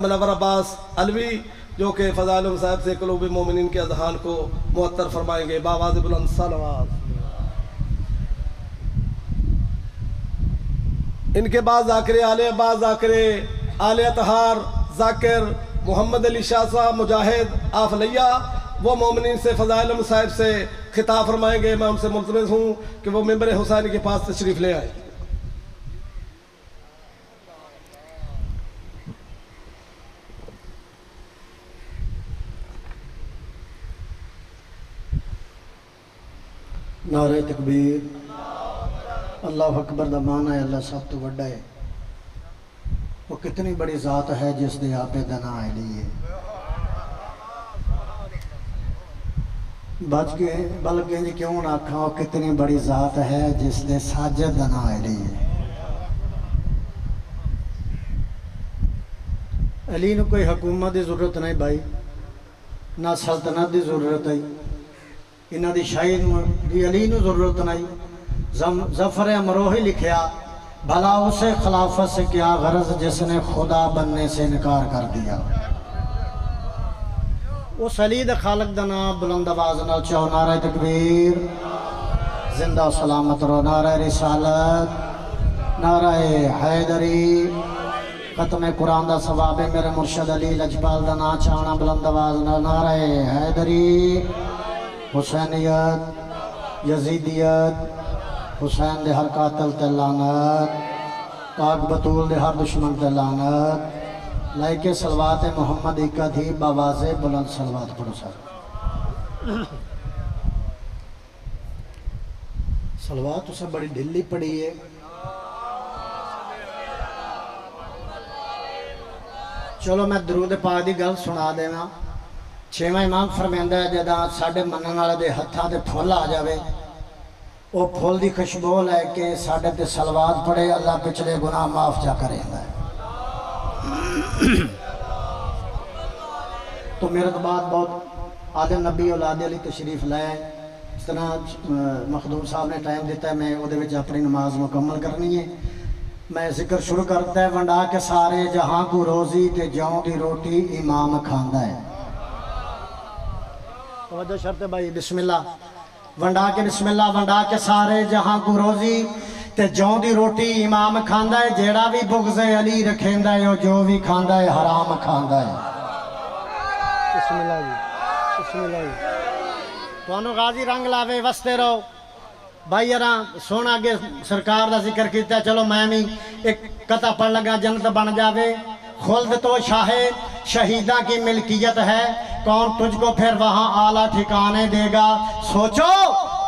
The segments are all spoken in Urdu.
منور عباس علوی جو کہ فضائل صاحب سے قلوب مومنین کے اذہان کو معطر فرمائیں گے باواز بلند صلوات۔ ان کے بعد ذاکر آل عباس، ذاکر آل اطہار، ذاکر محمد علی شاہ صاحب مجاہد آفلیہ وہ مومنین سے فضائل صاحب سے خطاب فرمائیں گے۔ میں ان سے ملتمس ہوں کہ وہ ممبر حسینی کے پاس تشریف لے آئے۔ نعرہ تکبیر، اللہ اکبر دا معنی ہے اللہ سب تو بڑا ہے۔ وہ کتنی بڑی ذات ہے جس دے آپے دنا آئے لیے بچ کے بلکہ جی کیوں نہ کھا، وہ کتنی بڑی ذات ہے جس دے ساجد دنا آئے لیے۔ علی نو کوئی حکومت دی ضرورت نہیں بھائی، نہ سلطنت دی ضرورت ہے، انہاں دی شاہی دی علی نو ضرورت نہیں۔ ظفر امروہی لکھیا بھلا اسے خلافت سے کیا غرض جس نے خدا بننے سے انکار کر دیا۔ اس علی دا خالق دا نام بلند آواز نال چاہو نعرہ تکبیر، زندہ سلامت رو، نعرہ رسالت، نعرہ حیدری، ختم قرآن دا ثواب میرے مرشد علی لجپال دا نام چاہنا بلند آواز نال، نعرہ حیدری، حسینیت، یزیدیت، حسین دے ہر قاتل تے لعنت، پاک بطول دے ہر دشمن تے لعنت، لائکے صلوات محمد ایکا تھی باواز بلند صلوات پڑھو سر۔ صلوات اسے بڑی ڈھلی پڑی ہے۔ چلو میں درود پاک دی گل سنا دینا۔ چھویں امام فرمائندہ ہے جدا ساڑھے منن والے دے ہتھاں تے پھول آ جاوے، وہ پھول دی خوشبو لے کے ساڑھے تے صلوات پڑھے، اللہ پچھلے گناہ معاف جا کرے ہے۔ تو میرے تو بعد بہت آدھے نبی اولاد علی تشریف لائے، اس طرح مخدوم صاحب نے ٹائم دیتا ہے، میں وہ دے وچ اپنی نماز مکمل کرنی ہے۔ میں ذکر شروع کرتا ہے، ونڈا کے سارے جہاں کو روزی تے جاؤں دی روٹی امام کھاندہ ہے۔ توجہ شرط ہے بھائی، بسم اللہ ونڈا کے، بسم اللہ ونڈا کے سارے جہاں کو روزی تے جاؤں دی روٹی امام کھاندہ ہے، جیڑا بھی بغض علی رکھیندہ ہے، جو بھی کھاندہ ہے حرام کھاندہ ہے۔ بسم اللہ جی، بسم اللہ جی۔ تو انہوں غازی رنگ لاوے وستے رہو بھائی یراں سونا آگے سرکار دا ذکر کیتا ہے، چلو میں بھی ایک قطع پڑھ لگا، جنت بن جاوے خلد تو شاہد شہیدہ کی ملکیت ہے، کون تجھ کو پھر وہاں اعلیٰ ٹھکانے دے گا، سوچو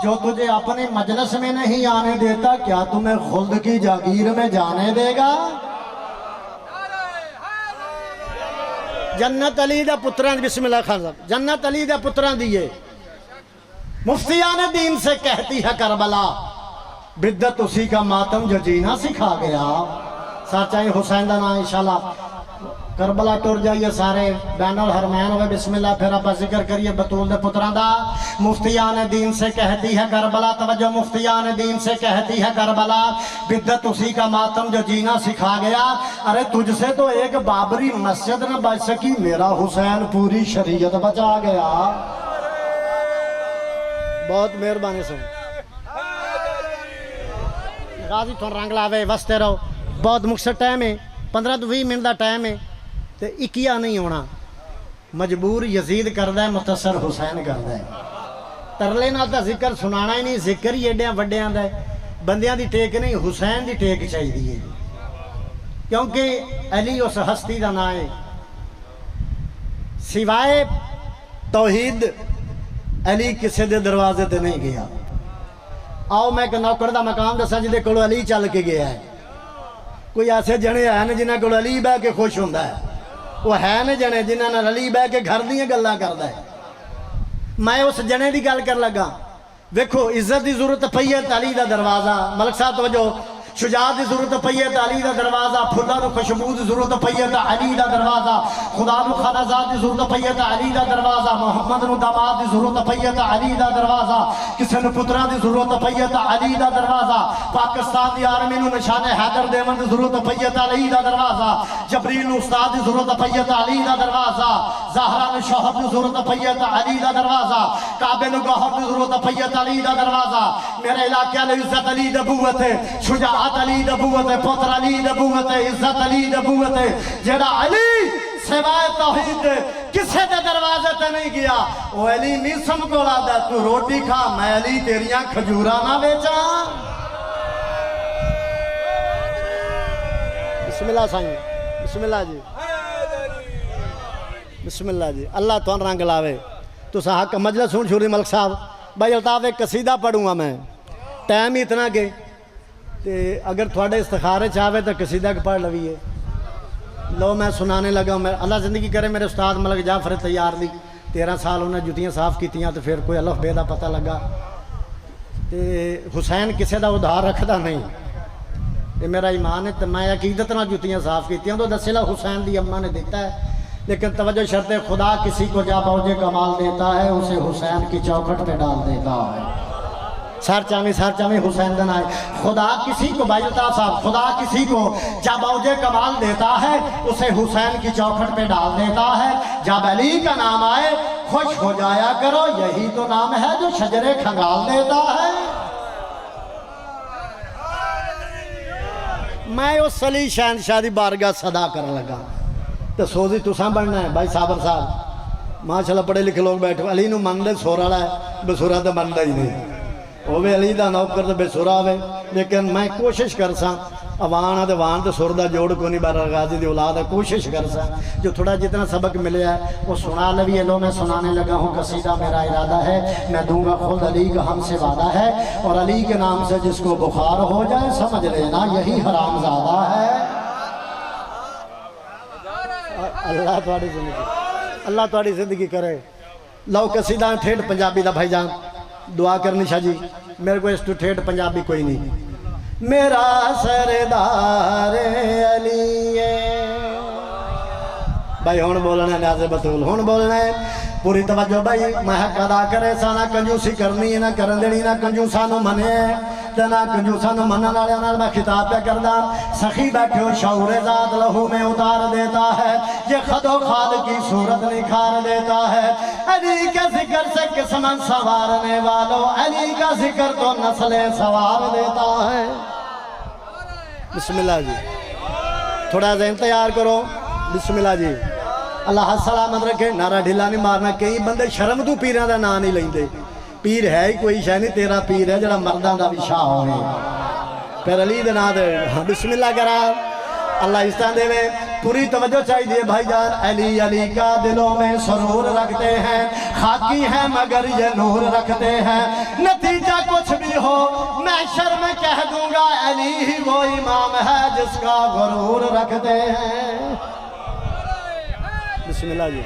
جو تجھے اپنی مجلس میں نہیں آنے دیتا کیا تمہیں خلد کی جاگیر میں جانے دے گا۔ جنت علی دا پتران، بسم اللہ خان صاحب، جنت علی دا پتران دیئے مفتیان دین سے کہتی ہے کربلا، بدت اسی کا ماتم جو جینا سکھا گیا۔ ساتھ حسین دا نام انشاءاللہ کربلا ٹور جائیے سارے بین الحرمین ہوئے، بسم اللہ پھر آپ ذکر کریے بطول دے پتران دا۔ مفتیان دین سے کہتی ہے کربلا، توجہ، مفتیان دین سے کہتی ہے کربلا، بدت اسی کا ماتم جو جینا سکھا گیا۔ ارے تجھ سے تو ایک بابری مسجد نہ بچ سکی، میرا حسین پوری شریعت بچا گیا۔ بہت مہربانی سن غازی تھون رنگ لاوے وستے رہو، بہت مختصر ٹائم ہے، 15-20 منٹ دا ٹائم ہے، تے اکیا نہیں ہونا، مجبور یزید کردہ ہے، متصر حسین کردہ ہے۔ ترلے نال تا ذکر سنانا ہی نہیں، ذکر ہی ایڈیاں وڈیاں دا ہے، بندیاں دی ٹیک نہیں، حسین دی ٹیک چاہیے دی ہے، کیونکہ علی اس ہستی دا نام ہے، سوائے توحید علی کسے دے دروازے تے نہیں گیا۔ آؤ میں ایک نوکر دا مقام دسا جدے کولو علی چل کے گیا ہے، کوئی ایسے جنے ہیں جنہاں کولو علی بہ کے خوش ہوندہ ہے، وہ ہے نا جنے جنہاں نے علی بہ کے گھر دیاں گلاں کردا ہے۔ میں اس جنے دی گل کر لگا، ویکھو عزت دی ضرورت پئی ہے، علی دا دروازہ، ملک صاحب توجہ، شجاعت دی ضرورت پئی ہے تے علی دا دروازہ، پھلاں نو خوشبو دی ضرورت پئی ہے تے علی دا دروازہ، خدا نو خانازاد دی ضرورت پئی ہے تے علی دا دروازہ، محمد نو داماد دی ضرورت پئی ہے تے علی دا دروازہ، کسے نو پتراں دی ضرورت پئی ہے تے علی دا دروازہ، پاکستان دی آرمی نو نشان حیدر دیون دی ضرورت پئی ہے تے علی دا دروازہ، جبریل نو استاد دی ضرورت پئی ہے تے علی دا دروازہ، زہرا نو شوہر دی ضرورت پئی ہے تے علی دا دروازہ، کعبے نو گوہر دی ضرورت پئی ہے تے علی دا دروازہ، میرے علاقے علی عزت علی نبوت ہے، شجاعت علی نبوت ہے، پتر علی نبوت ہے، عزت علی نبوت ہے، جیڑا علی سوائے توحید کسے دے دروازے تے نہیں گیا، وہ علی نہیں سمکولا دا تو روٹی کھا میں علی تیریاں کھجورا نہ بیچا۔ بسم اللہ سائیں، بسم اللہ جی، بسم اللہ جی، اللہ تو رنگ لاوے۔ تو حق مجلس سن شوری ملک صاحب بھائی الطاف ایک قصیدہ پڑھوں گا میں، ٹائم ہی اتنا کہ اگر تھوڑے استخارے چاہوے تو قصیدہ پڑھ لویے لو میں سنانے لگا ہوں۔ اللہ زندگی کرے میرے استاد ملک جعفر تیار دی 13 سال انہیں جتیاں صاف کیتیاں تو پھر کوئی الف بے دا پتہ لگا تے حسین کسے دا ادھار رکھدا نہیں، یہ میرا ایمان ہے، تو میں عقیدت نہ جتیاں صاف کیتیاں تو دسیلہ حسین دی اماں نے دیتا ہے، لیکن توجہ شرط ہے خدا کسی کو جا بوجھ کمال دیتا ہے اسے حسین کی چوکھٹ پہ ڈال دیتا ہے۔ سر چامی حسین دن آئے، خدا کسی کو بھائی الطاف صاحب، خدا کسی کو جب اوج کمال دیتا ہے اسے حسین کی چوکھٹ پہ ڈال دیتا ہے۔ جب علی کا نام آئے خوش ہو جایا کرو، یہی تو نام ہے جو شجرے کھنگال دیتا ہے۔ میں اس علی شہنشاہ دی بارگاہ صدا کر لگا تو سوزی تساں بننا ہے بھائی صابر صاحب، ماشاءاللہ پڑھے لکھے لوگ بیٹھے، علی نو من دے سورا ہے بسورا تو مندا ہی نہیں، وہ بھی علی دا نوکر تو بے سورا ہوئے، لیکن میں کوشش کرسا اوان ہے تو وان تو سر دا جوڑ کو نہیں بارا غازی دی اولاد ہے، کوشش کرسا جو تھوڑا جتنا سبق ملے ہے وہ سنا لوی لو۔ میں سنانے لگا ہوں قصیدہ میرا ارادہ ہے میں دوں گا خود علی کا ہم سے وعدہ ہے، اور علی کے نام سے جس کو بخار ہو جائے سمجھ لینا یہی حرام زادہ ہے۔ اللہ تھوڑی زندگی، اللہ تھوڑی زندگی کرے۔ لو قصیدہ ٹھیٹ پنجابی دا بھائی جان دعا کرنی شاہ جی، میرے کو اس تو ٹھیٹ پنجابی کوئی نہیں۔ میرا سردار علی بھائی ہون بولنا ہے، نیاز بطول ہون بولنا ہے، پوری توجہ بھائی محق ادا کرے سانا کنجوسی کرنی ہے نہ کرن دینی، نہ کنجوساں نو منے تے نہ کنجوساں نو منن والے نال میں خطاب پہ کردا۔ سخی بیٹھو شعور ذات لہو میں اتار دیتا ہے، یہ خد و خال کی صورت نکھار دیتا ہے۔ علی کے ذکر سے قسمت سوارنے والوں، علی کا ذکر تو نسلیں سوار دیتا ہے۔ بسم اللہ جی، تھوڑا ذہن تیار کرو، بسم اللہ جی، اللہ سلامت رکھے، نعرہ ڈھلا نہیں مارنا۔ کئی بندے شرم تو پیران دا نام نہیں لیندے، پیر ہے ہی کوئی شاہ نہیں، تیرا پیر ہے جڑا مردان دا بھی شاہ ہوئے، پھر علی دے نام دے بسم اللہ کرا، اللہ استان دے وے۔ پوری توجہ چاہیے بھائی جان، علی علی کا دلوں میں سرور رکھتے ہیں، خاکی ہیں مگر یہ نور رکھتے ہیں، نتیجہ کچھ بھی ہو محشر میں کہہ دوں گا علی ہی وہ امام ہے جس کا غرور رکھتے ہیں۔ بسم اللہ جی،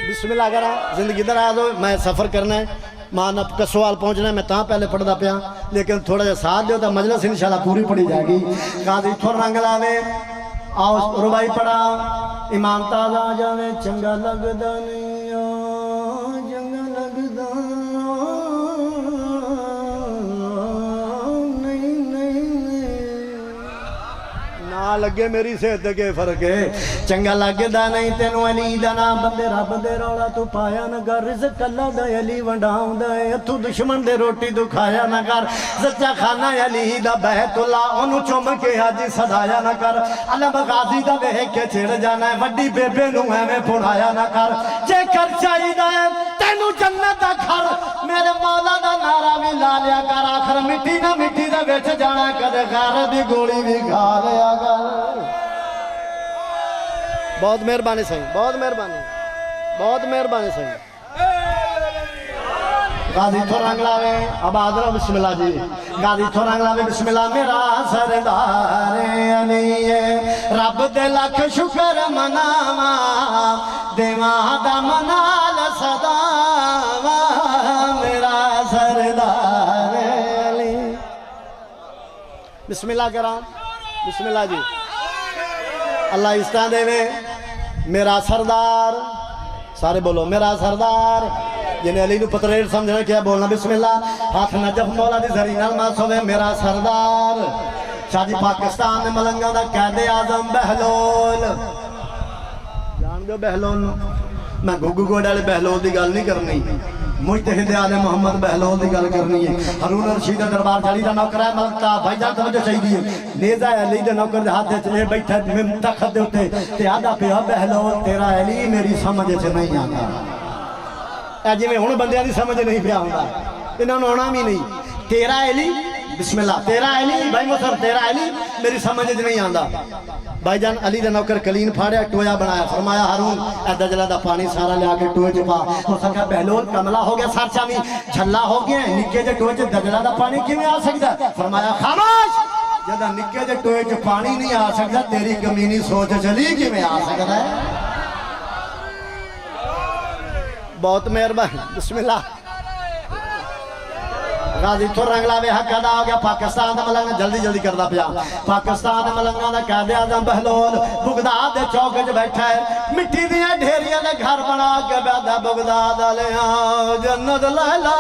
بسم اللہ کرا، زندگی دراز ہو، میں سفر کرنا ہے، ماں نب کا سوال پہنچنا ہے، میں تاں پہلے پڑھ دا پیا، لیکن تھوڑا جا ساتھ دیو تا مجلس انشاءاللہ پوری پڑھی جائے گی۔ قاضی تھوڑ رنگ لاوے، آؤ ربائی پڑھا، امام تازہ جاوے، چنگا لگدا نہیں چنگا لگدا نہ لگے میری صحت کے فرق ہے، چنگا لگدا نہیں تینوں علی دا نام، بندے رب دے رولا تو پایا نہ کر، رزق اللہ دا علی ونڈاؤں دا ہے، تو دشمن دے روٹی تو کھایا نہ کر، سچا خانہ علی دا بیت اللہ انہوں چوم کے حاجی صدایا نہ کر، علم غازی دا بہے کے چھڑ جانا ہے، وڈی بے بے نو ہے میں پڑھایا نہ کر، جے کر چاہی دا ہے تینوں جنت دا گھر، میرے مولا دا نعرہ بھی لا لیا کر، آخر مٹی نہ مٹی دا بیچ جانا کر، غیر دی گولی بھی کھا لیا کر۔ بہت مہربانی صحیح، بہت مہربانی، بہت مہربانی صحیح۔ غازی تھو رنگ لاوے، آباد رہو، بسم اللہ جی، غازی تھو رنگ لاوے، بسم اللہ۔ میرا سردار علی رب دے لکھ شکر مناوا، دیواں دا منال صداوا، میرا سردار علی بسم اللہ کرام بسم اللہ جی اللہ عزتاں دے وے میرا سردار سارے بولو میرا سردار جنہیں علی نو پتریر سمجھنا کیا بولنا بسم اللہ ہاتھ نجف مولا دی زری نلماس ہوئے میرا سردار شاہ جی پاکستان میں ملنگا دا قائد اعظم بہلول جان دو بہلول میں گھگو گوڑ والے بہلول دی گل نہیں کرنی مجتہد آل محمد بہلول دی گل کرنی ہے ہارون رشید دربار چالی دا نوکر ہے ملکتا بھائی جان توجہ چاہیے نیزہ علی دا نوکر دے ہاتھ دے بیٹھا میں منتخب دے ہوتے تے آدھا پیا بہلول تیرا علی میری سمجھ سے نہیں آتا اے جی میں ہون بندیاں دی سمجھ نہیں پیا ہوندا انہاں نوں آنا بھی نہیں تیرا علی بسم اللہ تیرا علی بھائی مصر تیرا علی میری سمجھ نہیں آندا بھائی جان علی دا نوکر کلین پھاڑیا ٹویا بنایا فرمایا ہارون اے دجلہ دا پانی سارا لیا کے ٹوئے چپا ہو سکا بہلول کملا ہو گیا سار چامی جھلا ہو گیا نکے جے ٹوئے چ دجلہ دا پانی کیویں آ سکدا فرمایا خاموش جدا نکے جے ٹوئے چ پانی نہیں آ سکدا تیری کمینی سوچ چلی کیویں آ سکدا ہے بہت مہربان بسم اللہ غازی تو رنگ لاوے حق ادا ہو گیا پاکستان دا ملنگا جلدی جلدی کردا پیا پاکستان دا ملنگا دا قائد اعظم بہلول بغداد دے چوک وچ بیٹھا ہے مٹی دیاں ڈھیریاں دے گھر بنا کے بیٹھا بغداد والیاں جنت لیلا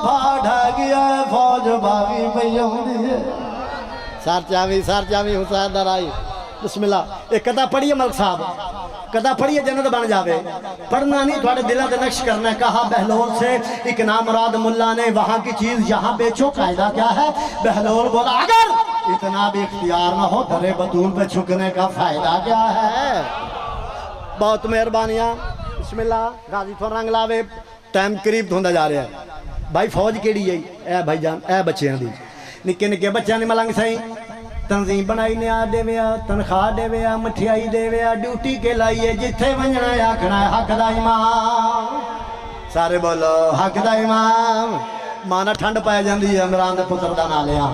بھاڑا گیا فوج باغی پئی ہوندی ہے سار چاوی حسین درائی بسم اللہ ایک قطع پڑھیے ملک صاحب قطع پڑھیے جنت بن جاوے پڑھنا نہیں تھوڑے دلہ دے نقش کرنا ہے کہا بہلول سے ایک نام مراد ملا نے وہاں کی چیز یہاں بیچو قائدہ کیا ہے بہلول بولا اگر اتنا بھی اختیار نہ ہو درے بطول پہ چھکنے کا فائدہ کیا ہے بہت مہربانیاں بسم اللہ غازی تو رنگ لاوے ٹائم قریب دھوندا جا رہا ہے بھائی فوج کیڑی ہے اے بھائی جان اے بچیاں دی نکے نکے بچیاں نے ملنگ سائیں تنظیم بنائی نے آ دے ویا تنخواہ دے ویا مٹھیائی دے ویا ڈیوٹی کے لائیے جتھے ونجنا ہے آکھنا ہے حق دا امام سارے بولو حق دا امام مانا ٹھنڈ پائے جاندی ہے عمران دے پتر دا نالیاں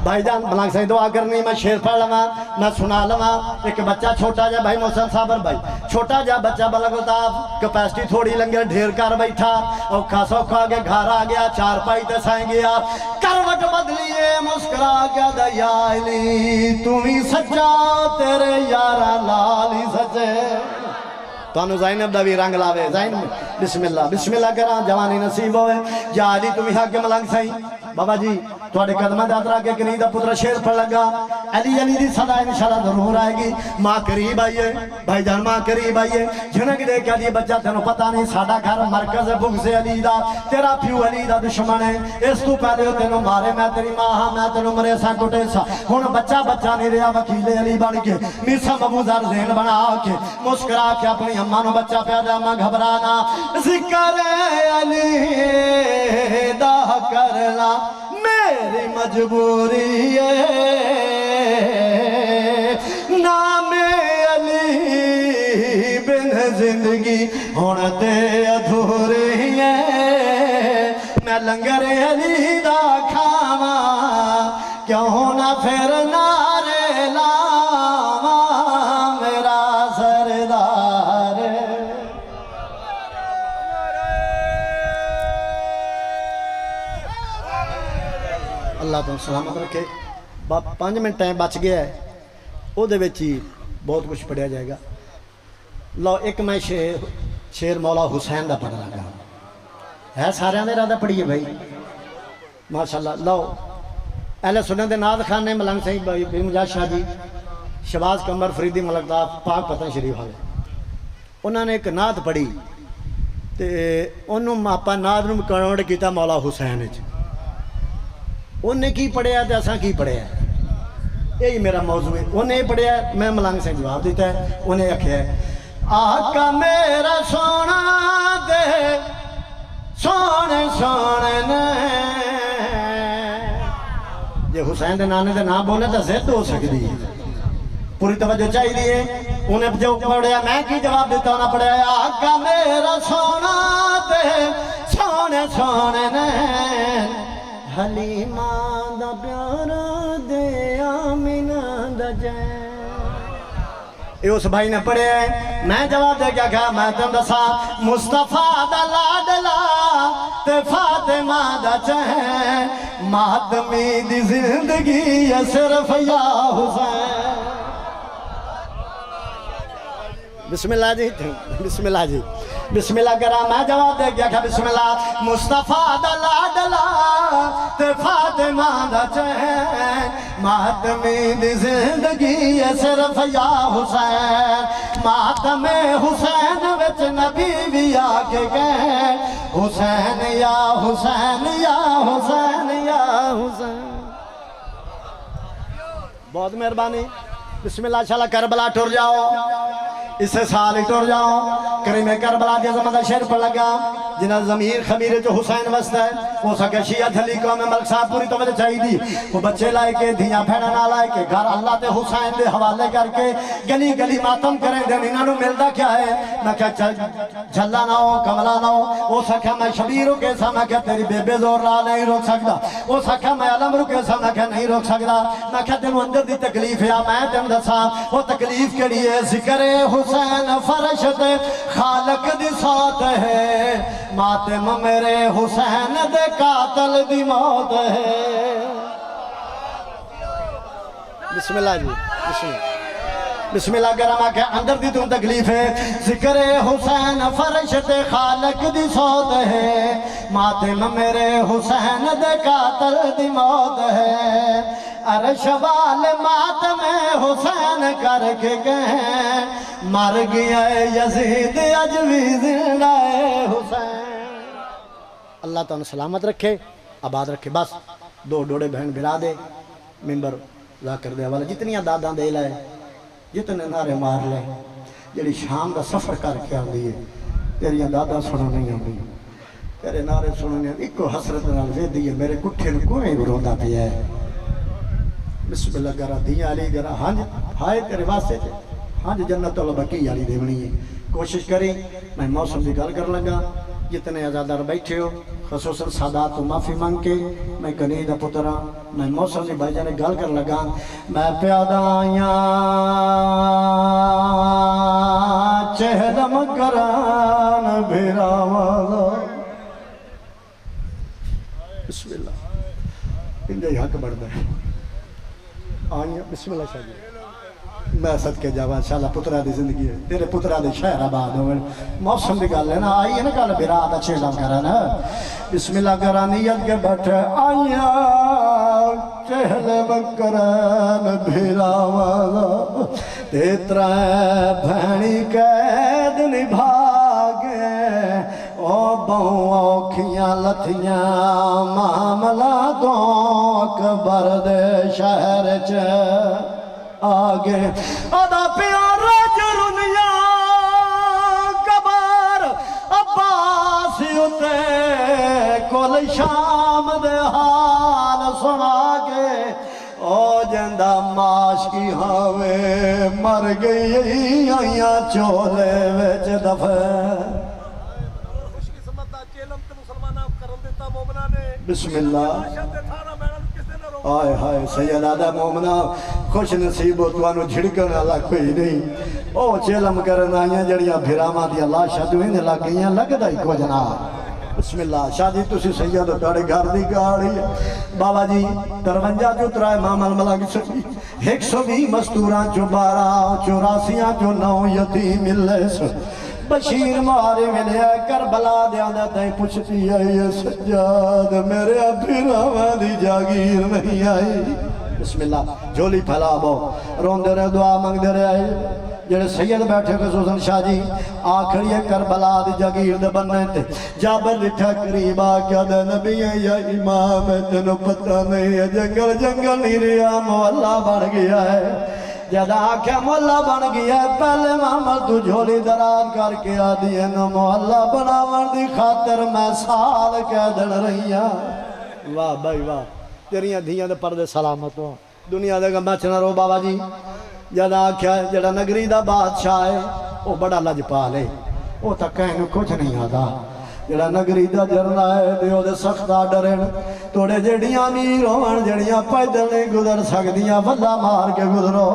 بھائی جان بلانگ سے دعا کرنی میں شیر پڑھ لما میں سنا لما ایک بچہ چھوٹا جا بھائی محسن صابر بھائی چھوٹا جا بچہ بلگتا کپیسٹی تھوڑی لنگر ڈھیر کر بیٹھا اور کھاسو کھا کے گھر آ گیا چار پائی تے سائیں گیا کروٹ بدلیے مسکرا گیا دیا علی تم ہی سچا تیرے یارا لال ہی سچے تو زینب دا بھی رنگ لاوے زینب بسم اللہ کران جوانی نصیب ہوئے جا علی تمہیں حق ملنگ سائیں بابا جی تھوڑے قدمہ داترہ کے کنی دا پتر شیر پڑھ لگا علی دی صدا انشاءاللہ ضرور آئے گی ماں قریب آئیے بھائی جان ماں قریب آئیے جھنک دے کہ علی بچہ تینوں پتہ نہیں ساڑھا گھر مرکز بغض علی دا تیرا پیو علی دا دشمن ہے اس تو پہلے ہو تینوں مارے میں تیری ماں ہاں میں تینوں مرے سا کٹے سا ہون بچہ نہیں رہا وکیل علی بن کے میسا مبوزار زین بنا کے مسکرا کے اپنی اماں نو بچہ پیدا ماں گھبرانا ذکر علی دا کرنا میری مجبوری ہے نام علی بن زندگی ہونے ادھوری ہے میں لنگر علی دا کھاوا کیوں نہ پھر نعرے لاوا میرا سردار اللہ تو سلامت رکھے باپ 5 منٹ ٹائم بچ گیا ہے او دے وچ ہی بہت کچھ پڑھیا جائے گا لو ایک میں شیر مولا حسین دا پڑھ لگا ہے سارے دے ارادہ پڑھیے بھائی ماشاءاللہ لو اہل سنت دے نعت خانے ملنگ صاحب بھائی مجاہد شاہ جی شہباز قمر فریدی ملک دا پاک پتن شریف والے انہوں نے ایک نعت پڑھی تے انہوں آپا نعت نو کنورٹ کیتا مولا حسین وچ انہیں کی پڑھیا تے اساں کی پڑھیا یہی میرا موضوع ہے انہیں پڑھیا میں ملنگ سے جواب دیتا ہے انہیں آکھیا ہے آقا میرا سونا دے سونے سونے نے جے حسین دے نانے دے نام بولے تو زد ہو سکتی ہے پوری توجہ چاہی دیئے انہیں جو پڑھیا میں کی جواب دیتا ہونا پڑھیا آقا میرا سونا دے سونے سونے نے حلیمہ دا پیارا دے آمینہ دا جین یہ اس بھائی نے پڑھے ہیں. میں جواب دے گیا کہ میں تم دسا مصطفیٰ دا لاڈلا تے فاطمہ دا چین ماتمی دی زندگی ہے صرف یا حسین. بسم اللہ جی بسم اللہ جی بسم اللہ کرا. میں جواب دے گیا کہ بسم اللہ مصطفیٰ دا لاڈلا تے فاطمہ دا چین ماتمی دی زندگی ہے صرف یا حسین. ماتم حسین وچ نبی بھی آکے گئے حسین یا حسین یا حسین یا حسین. بہت مہربانی. بسم اللہ انشاءاللہ کربلا ٹر جاؤ اس سے سال ہی ٹر جاؤ. کریم کربلا دیا زمانہ شیر پر لگا جنہ ضمیر خمیر جو حسین وستا ہے وہ سکے شیعہ دھلی قوم ملک صاحب پوری توجہ چاہی دی. وہ بچے لائے کے دھیاں پھیڑا نہ لائے کے گھر اللہ تے حسین دے حوالے کر کے گلی گلی ماتم کریں دے. انہوں نے ملدہ کیا ہے؟ میں کہا جھلا نہ ہو کملا نہ ہو. وہ سکھا میں شبیر رکے سا میں کہا تیری بے بے زور لا نہیں روک سکتا. وہ سکھا میں علم رکے سا میں کہا نہیں روک سکتا. میں کہا تینوں اندر دی تکلیف ہے میں تین دسا وہ تکلیف کے لیے ذکر حسین فرش دے خالق دی ساتھ ہے ماتم میرے حسین دے قاتل دی موت ہے. بسم اللہ جی بسم اللہ بسم اللہ کرما کہ اندر دی تم تکلیف ہے. ذکر حسین فرش دے خالق دی سوت ہے ماتم میرے حسین دے قاتل دی موت ہے. عرش وال ماتم حسین کر کے کہیں مر گیا یزید اج بھی زندہ ہے حسین. اللہ تعالیٰ سلامت رکھے آباد رکھے. بس دو ڈوڑے بہن بھرا دے ممبر لا کر دے والا جتنیاں داداں دے لائے جتنے نعرے مار لے جڑی شام دا سفر کر کے آ گئی ہے تیریاں دادا سنو نہیں آ گئی تیرے نعرے سنو نہیں آ ایک حسرت نال دے دیئے میرے کٹھے نے کوئی روندہ پیا ہے. بسم اللہ کرا دیا علی کرا ہنج ہائے تیرے واسطے ہنج جنت اللہ بکی علی دیونی ہے. کوشش کری میں موسم دی گل کر لگا جتنے آزادار بیٹھے ہو خصوصاً سادات تو معافی مانگ کے میں کنی دا پترا میں موسم دی بھائی جانے گل کر لگا. میں پیادہ آیاں چہلم کران بھیرا والا. بسم اللہ اندے حق بڑھتا ہے آئیے. بسم اللہ شاہ جی میں صدقے جاوا انشاءاللہ پترہ دی زندگی ہے تیرے پترہ دی شہر آباد ہوئے. موسم دی گل ہے نا آئیے نا کل بیرا دا چیلم کرا نا. بسم اللہ کرا نیت کے بیٹھے آئیاں چہلے مکران بھیرا والا تیترہ بھینی قید نبھاگے او بہوں اوکھیاں لتھیاں معاملہ تو اکبر دے شہر چے آگے ادا پیارا جرنیا کبار عباسی اتے کل شام دے حال سنا کے او جندہ معاش کی ہاوے مر گئی آئیاں چولے ویچ دفع. بسم اللہ آئے ہائے سید آدھا مومنہ خوش نصیب ہو توانو جھڑکن اللہ کوئی نہیں. او چیلم کرن آئیاں جڑیاں بھیراما دی اللہ شادوین لگ گئیاں لگ دائی کو جناب. بسم اللہ شاہ جی تسی سید ہو تاڑے گھر دی گاڑی بابا جی 53 جو ترائے مامل ملنگ سکی 120 مستوراں جو 12 84 جو 9 یتیم ملے سن. بشیر مارے ملے کربلا دیانا دائیں پوچھتی ہے یہ سجاد میرے ابھیراوہ دی جاگیر نہیں آئی. بسم اللہ جھولی پھیلا بو رون دے رہے دعا مانگ دے رہے جڑے سید بیٹھے خصوصاً شاہ جی آخری کربلا دی جاگیر دے بننے تے جابر لٹھا قریب آکیا دے نبی ہے یا امام ہے تینوں پتہ نہیں ہے جنگل جنگل نہیں رہا مولا بن گیا ہے. جدہ آکھیا مولا بن گیا ہے پہلے محمد تو جھولی دراد کر کے آدھی ہے نو مولا بناون دی خاطر میں سال کہہ دن رہی ہاں. واہ بھائی واہ تیریاں دھیاں دے پردے سلامت ہوں دنیا دے گا بچنا رو بابا جی. جدہ آکھیا جڑا نگری دا بادشاہ ہے وہ بڑا لج پا لے وہ تک کہیں کچھ نہیں آدھا جڑا نگری دا جرنیل تے او دے سخت آرڈر ہیں توڑے جڑیاں امیر ہون جڑیاں پیدل نہیں گزر سکدیاں واللہ مار کے گزرو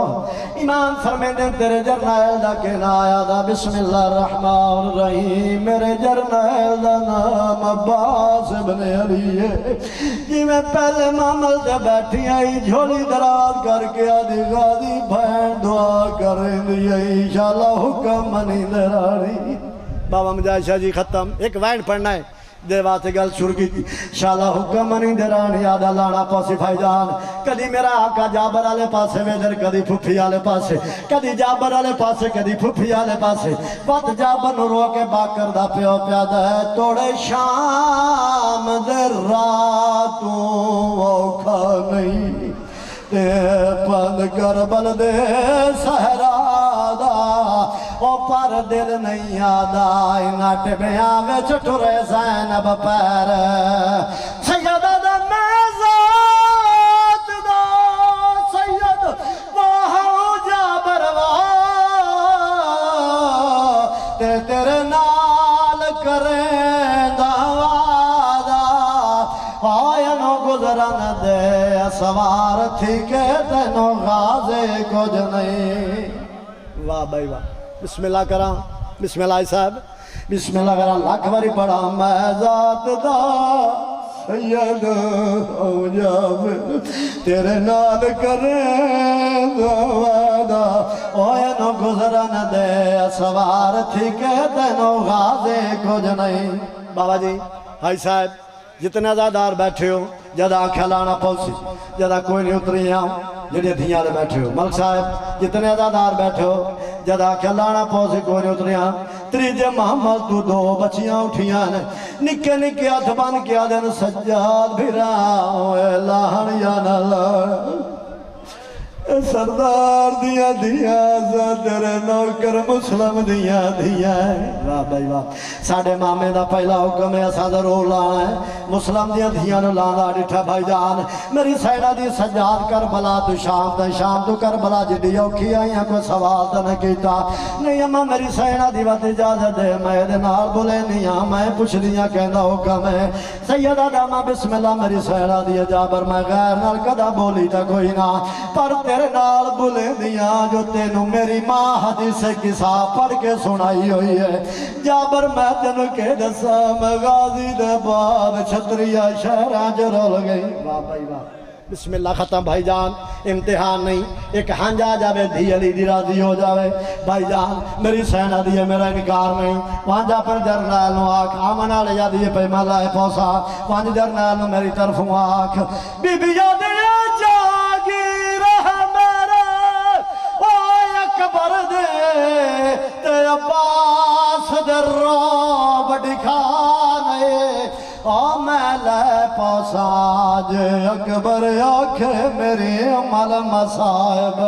امام فرمیندے تیرے جرنیل دا کہنا آیا دا بسم اللہ الرحمن الرحیم میرے جرنیل دا نام عباس ابن علی ہے جی میں پہلے معامل تے بیٹھی آئی جھولی دراز کر کے آدھی غازی بھین دعا کریں دی انشاءاللہ حکم منی دراری بابا مجاہد شاہ جی ختم ایک وائن پڑھنا ہے دیوا سے گل شروع کی تھی شالا حکم منی درانی یادا لانا پاسی بھائی جان کدی میرا آقا جابر آلے پاسے ویدر کدی پھوپھی آلے پاسے کدی جابر آلے پاسے کدی پھوپھی آلے پاسے وقت جابر نو رو کے باکر دا پیو پیادہ ہے توڑے شام در راتوں اوکھا نہیں تے پند کربل دے سہرا دا او پر دل نہیں آدھا انٹ بیاں وچ ٹرے زینب پیر سیدہ دا میزات دا سید وہاں جابر تے تیرے نال کریں دا وعدہ آئینو گزرن دے سوار تھی کہ تینو غازے کچھ نہیں واہ بھائی واہ بسم اللہ کرا بسم اللہ صاحب بسم اللہ کرا لاکھ باری پڑھا میں ذات دا سید او جابر تیرے نال کریں وعدہ اوہ نو گزرن دے سوار تھی کہ تینو غازے کچھ نہیں بابا جی بھائی صاحب جتنے زیادار بیٹھے ہو جدہ آنکھیں لانا پوسی جدہ کوئی نہیں اتری آؤں جنہیں دھیاں لے بیٹھے ہو ملک صاحب جتنے زیادار بیٹھے ہو جدہ آنکھیں لانا پوسی کوئی نہیں اتری آؤں تریجے محمد تو دو بچیاں اٹھیاں نے نکے نکے ہاتھ بان کیا دن سجاد بھی راؤں اے لاہن یا نہ لاہن سردار دیا دیا تیرے نوکر مسلم دیا دیا واہ بھائی واہ ساڑھے مامے دا پہلا حکم ہے اسا ضرور لانا ہے مسلم دیا دیا نو لانا ڈٹھا بھائی جان میری سیڑا دی سجاد کربلا تو شام تو کربلا جدی اوکھی آئیاں کوئی سوال تا نہ کیتا نہیں اما میری سیڑا دی وقت اجازت دے میں دے نال بولے نہیں ہاں میں پوچھ دیا کہنا حکم ہے سیدہ داما بسم اللہ میری سیڑا دی جابر میں غیر نال کدا بولی تا کوئی نہ پر تیرے نال بلے دیا جو تینوں میری ماں حدیث قصہ پڑھ کے سنائی ہوئی ہے جابر میں تینوں کے دسا میں غازی دے بعد چھتریہ شہرہ جو رول گئی واہ بھائی واہ بسم اللہ ختم بھائی جان امتحان نہیں ایک ہنجا جاوے دھی علی دی راضی ہو جاوے بھائی جان میری سینہ دیئے میرا انکار نہیں وانجا پر جرنیل نو آکھ آمنہ لے جا دیئے پہ مالا ہے پوسا وانج جرنیل نو میری طرف ہوں آکھ بی بی یاد جاگی اکبر دے تے عباس دے روب دکھانے او میں لے پوساج اکبر آکھے میری عمل مصائب